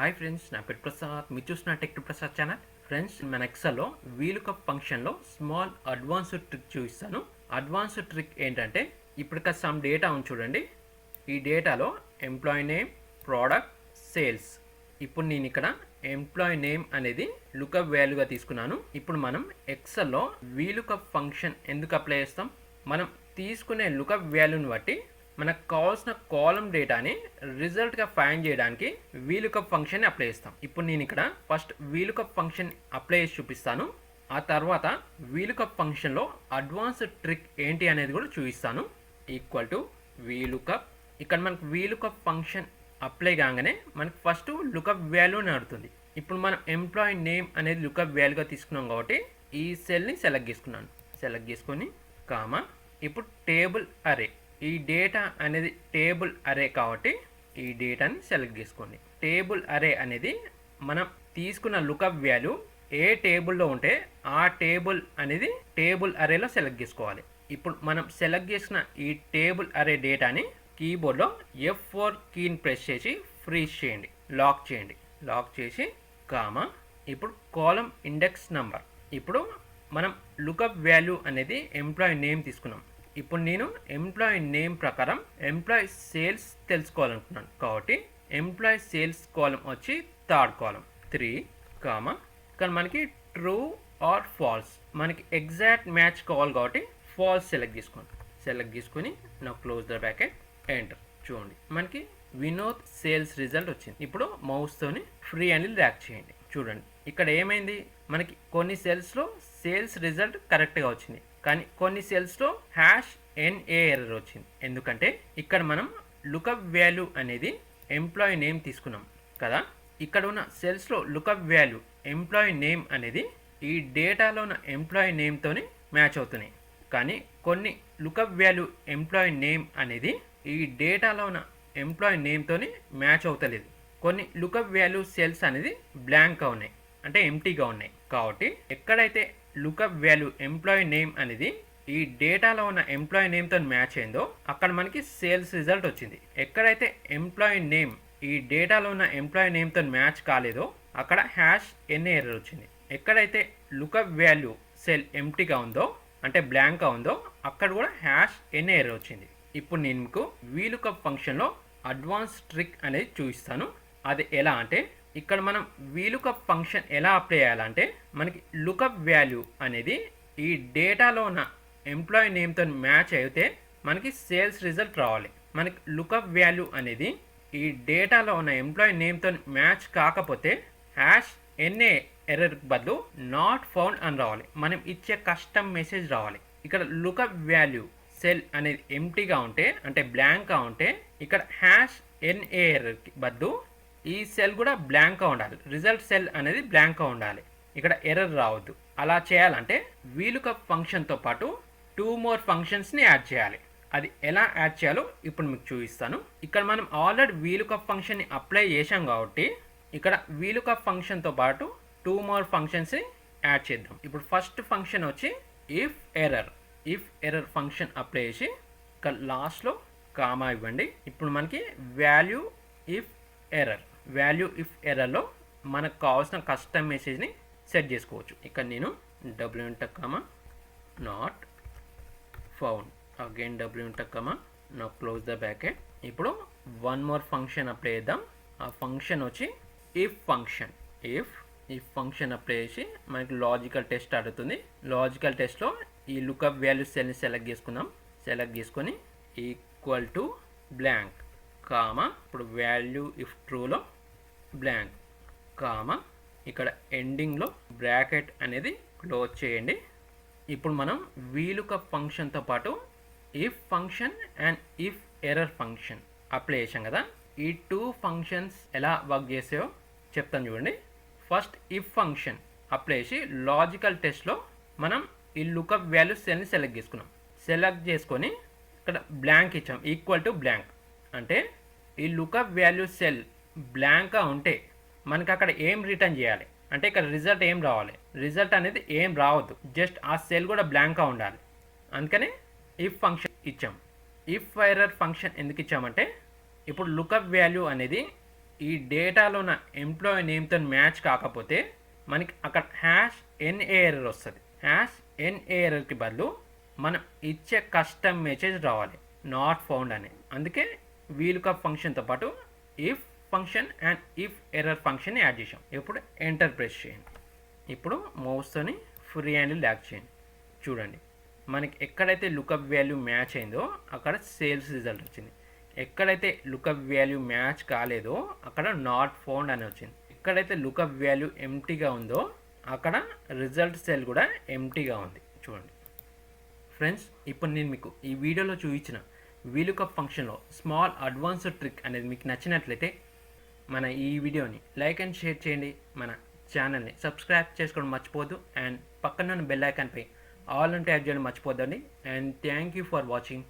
Hi friends, నా పేరు ప్రసాద్. మీరు చూస్తున్న tech to Prasad channel. Friends, మన ఎక్సెల్లో వీలుకప్ ఫంక్షన్లో స్మాల్ అడ్వాన్స్డ్ ట్రిక్ చూపిస్తాను. అడ్వాన్స్డ్ ట్రిక్ ఏంటంటే, ఇప్పుడు సమ్ డేటా ఉంది చూడండి. ఈ డేటాలో ఎంప్లాయీ నేమ్, ప్రోడక్ట్, సేల్స్. ఇప్పుడు నేను ఇక్కడ ఎంప్లాయీ నేమ్ అనేది లుకప్ వాల్యూగా తీసుకున్నాను. ఇప్పుడు మనం ఎక్సెల్లో వీలుకప్ ఫంక్షన్ ఎందుకు అప్లై చేస్తాం? మనం తీసుకునే లుకప్ వాల్యూని బట్టి మనకు కావాల్సిన కాలం డేటాని రిజల్ట్గా ఫైండ్ చేయడానికి వీలుకప్ ఫంక్షన్ అప్లై చేస్తాం. ఇప్పుడు నేను ఇక్కడ ఫస్ట్ వీలుకప్ ఫంక్షన్ అప్లై చేసి చూపిస్తాను. ఆ తర్వాత వీలుకప్ ఫంక్షన్లో అడ్వాన్స్డ్ ట్రిక్ ఏంటి అనేది కూడా చూపిస్తాను. Equal to VLOOKUP. ఇక్కడ మనకు వీలుకప్ ఫంక్షన్ అప్లై కాగానే మనకు ఫస్ట్ లుకప్ వాల్యూ అని అడుగుతుంది. ఇప్పుడు మనం ఎంప్లాయీ నేమ్ అనేది లుకప్ వాల్యూగా తీసుకున్నాం కాబట్టి ఈ సెల్ని సెలెక్ట్ చేసుకొని కామా. ఇప్పుడు టేబుల్ అరే. ఈ డేటా అనేది టేబుల్ అరే కాబట్టి ఈ డేటాని సెలెక్ట్ చేసుకోండి. టేబుల్ అరే అనేది మనం తీసుకున్న లుకప్ వాల్యూ ఏ టేబుల్లో ఉంటే ఆ టేబుల్ అనేది టేబుల్ అరేలో సెలెక్ట్ చేసుకోవాలి. ఇప్పుడు మనం సెలెక్ట్ చేసిన ఈ టేబుల్ అరే డేటాని కీబోర్డ్లో F4 కీని ప్రెస్ చేసి ఫ్రీజ్ చేయండి, లాక్ చేసి కామా. ఇప్పుడు కాలం ఇండెక్స్ నంబర్. ఇప్పుడు మనం లుకప్ వాల్యూ అనేది ఎంప్లాయీ నేమ్ తీసుకున్నాం. ఇప్పుడు నేను ఎంప్లాయీ నేమ్ ప్రకారం ఎంప్లాయీ సేల్స్ తెలుసుకోవాలనుకున్నాను కాబట్టి ఎంప్లాయీ సేల్స్ కాలం వచ్చి థర్డ్ కాలం 3 కామా. కానీ మనకి ట్రూ ఆర్ ఫాల్స్, మనకి ఎగ్జాక్ట్ మ్యాచ్ కావాలి కాబట్టి ఫాల్స్ సెలెక్ట్ చేసుకొని నా క్లోజ్ ద బ్రాకెట్, ఎంటర్. చూడండి, మనకి వినోద్ సేల్స్ రిజల్ట్ వచ్చింది. ఇప్పుడు మౌస్తోని ఫ్రీ అని డ్రాగ్ చేయండి. చూడండి, ఇక్కడ ఏమైంది, మనకి కొన్ని సెల్స్లో సేల్స్ రిజల్ట్ కరెక్ట్గా వచ్చింది, కానీ కొన్ని సెల్స్లో #NA ఎర్రర్ వచ్చింది. ఎందుకంటే ఇక్కడ మనం లుకప్ వాల్యూ అనేది ఎంప్లాయీ నేమ్ తీసుకున్నాం కదా. ఇక్కడ ఉన్న సెల్స్లో లుకప్ వాల్యూ ఎంప్లాయీ నేమ్ అనేది ఈ డేటాలో ఉన్న ఎంప్లాయీ నేమ్తోని మ్యాచ్ అవుతున్నాయి. కానీ కొన్ని లుకప్ వాల్యూ ఎంప్లాయీ నేమ్ అనేది ఈ డేటాలో ఉన్న ఎంప్లాయీ నేమ్తోని మ్యాచ్ అవుతలేదు. కొన్ని లుకప్ వాల్యూ సెల్స్ అనేది బ్లాంక్గా ఉన్నాయి, అంటే ఎంటీగా ఉన్నాయి. కాబట్టి ఎక్కడైతే లుకప్ వాల్యూ ఎంప్లాయీ నేమ్ అనేది ఈ డేటాలో ఉన్న ఎంప్లాయీ నేమ్తో మ్యాచ్ అయిందో అక్కడ మనకి సేల్స్ రిజల్ట్ వచ్చింది. ఎక్కడైతే ఎంప్లాయీ నేమ్ ఈ డేటాలో ఉన్న ఎంప్లాయీ నేమ్తో మ్యాచ్ కాలేదో అక్కడ #NA ఎర్రర్ వచ్చింది. ఎక్కడైతే లుకప్ వాల్యూ సెల్ ఎంటీగా ఉందో, అంటే బ్లాంక్గా ఉందో, అక్కడ కూడా #NA ఎర్రర్ వచ్చింది. ఇప్పుడు నేను మీకు వీలుకప్ ఫంక్షన్లో అడ్వాన్స్ ట్రిక్ అనేది చూపిస్తాను. అది ఎలా అంటే, ఇక్కడ మనం వీలుకప్ ఫంక్షన్ ఎలా అప్లై చేయాలంటే, మనకి లుకప్ వాల్యూ అనేది ఈ డేటాలో ఉన్న ఎంప్లాయీ నేమ్తో మ్యాచ్ అయితే మనకి సేల్స్ రిజల్ట్ రావాలి. మనకి లుకప్ వాల్యూ అనేది ఈ డేటాలో ఉన్న ఎంప్లాయీ నేమ్తో మ్యాచ్ కాకపోతే #NA ఎర్రర్ బదులు నాట్ ఫౌండ్ అని రావాలి. మనం ఇచ్చే కస్టమ్ మెసేజ్ రావాలి. ఇక్కడ లుకప్ వాల్యూ సెల్ అనేది ఎంటీగా ఉంటే, అంటే బ్లాంక్గా ఉంటే, ఇక్కడ #NA ఎర్రర్కి బదులు ఈ సెల్ కూడా బ్లాంక్గా ఉండాలి. రిజల్ట్ సెల్ అనేది బ్లాంక్గా ఉండాలి, ఇక్కడ ఎర్రర్ రావద్దు. అలా చేయాలంటే వీలుకప్ ఫంక్షన్తో పాటు 2 more ఫంక్షన్స్ని యాడ్ చేయాలి. అది ఎలా యాడ్ చేయాలో ఇప్పుడు మీకు చూపిస్తాను. ఇక్కడ మనం ఆల్రెడీ వీలుకప్ ఫంక్షన్ని అప్లై చేసాం కాబట్టి ఇక్కడ వీలుకప్ ఫంక్షన్తో పాటు 2 more ఫంక్షన్స్ని యాడ్ చేద్దాం. ఇప్పుడు ఫస్ట్ ఫంక్షన్ వచ్చి ఇఫ్ ఎర్రర్ ఫంక్షన్ అప్లై చేసి ఇక్కడ లాస్ట్లో కామా ఇవ్వండి. ఇప్పుడు మనకి వాల్యూ ఇఫ్ ఎర్రర్లో మనకు కావాల్సిన కస్టమ్ మెసేజ్ని సెట్ చేసుకోవచ్చు. ఇక్కడ నేను w not found, again w నా క్లోజ్ ద బ్రాకెట్. ఇప్పుడు 1 more ఫంక్షన్ అప్లై చేద్దాం. ఆ ఫంక్షన్ వచ్చి ఇఫ్ ఫంక్షన్ అప్లై చేసి మనకి లాజికల్ టెస్ట్ అడుగుతుంది. లాజికల్ టెస్ట్లో ఈ లుకప్ వాల్యూ సెల్ని సెలెక్ట్ చేసుకొని ఈక్వల్ టు బ్లాంక్ కామా. ఇప్పుడు వాల్యూ ఇఫ్ ట్రూలో బ్లాంక్ కామా. ఇక్కడ ఎండింగ్లో బ్రాకెట్ అనేది క్లోజ్ చేయండి. ఇప్పుడు మనం వీలుకప్ ఫంక్షన్తో పాటు if function and if error function apply చేసాం కదా. ఈ 2 ఫంక్షన్స్ ఎలా వర్క్ చేసాయో చెప్తాను చూడండి. ఫస్ట్ ఇఫ్ ఫంక్షన్ అప్లై చేసి లాజికల్ టెస్ట్లో మనం ఈ లుకప్ వాల్యూ సెల్ని సెలెక్ట్ చేసుకొని ఇక్కడ బ్లాంక్ ఇచ్చాం, ఈక్వల్ టు బ్లాంక్. అంటే ఈ లుకప్ వాల్యూ సెల్ బ్లాంక్గా ఉంటే మనకి అక్కడ ఏం రిటర్న్ చేయాలి అంటే, ఇక్కడ రిజల్ట్ ఏం రావాలి, రిజల్ట్ అనేది ఏం రావద్దు, జస్ట్ ఆ సెల్ కూడా బ్లాంక్గా ఉండాలి. అందుకనే ఇఫ్ ఫంక్షన్ ఇచ్చాం. ఇఫ్ ఎర్రర్ ఫంక్షన్ ఎందుకు ఇచ్చామంటే, ఇప్పుడు లుకప్ వాల్యూ అనేది ఈ డేటాలో ఉన్న ఎంప్లాయీ నేమ్తో మ్యాచ్ కాకపోతే మనకి అక్కడ #NA ఎర్రర్ వస్తుంది. #NA ఎర్రర్కి బదులు మనం ఇచ్చే కస్టమ్ మెసేజ్ రావాలి, నాట్ ఫౌండ్ అని. అందుకే వీలుకప్ ఫంక్షన్తో పాటు if function and if error function add చేసాం. ఇప్పుడు ఎంటర్ ప్రెస్ చేయండి. ఇప్పుడు మౌస్తోని ఫ్రీ హ్యాండిల్ ల్యాక్ చేయండి. చూడండి, మనకి ఎక్కడైతే లుకప్ వాల్యూ మ్యాచ్ అయిందో అక్కడ సేల్స్ రిజల్ట్ వచ్చింది. ఎక్కడైతే లుకప్ వాల్యూ మ్యాచ్ కాలేదో అక్కడ నాట్ ఫౌండ్ అని వచ్చింది. ఎక్కడైతే లుకప్ వాల్యూ ఎంటీగా ఉందో అక్కడ రిజల్ట్ సెల్ కూడా ఎంటీగా ఉంది. చూడండి ఫ్రెండ్స్, ఇప్పుడు నేను మీకు ఈ వీడియోలో చూపించిన వీలుకప్ ఫంక్షన్లో స్మాల్ అడ్వాన్స్డ్ ట్రిక్ అనేది మీకు నచ్చినట్లయితే మన ఈ వీడియోని లైక్ అండ్ షేర్ చేయండి. మన ఛానల్ని సబ్స్క్రైబ్ చేసుకోవడం మర్చిపోద్దు. అండ్ పక్కన ఉన్న బెల్ ఐకాన్పై ఆల్ అని ట్యాప్ చేయడం మర్చిపోద్దండి. And thank you for watching.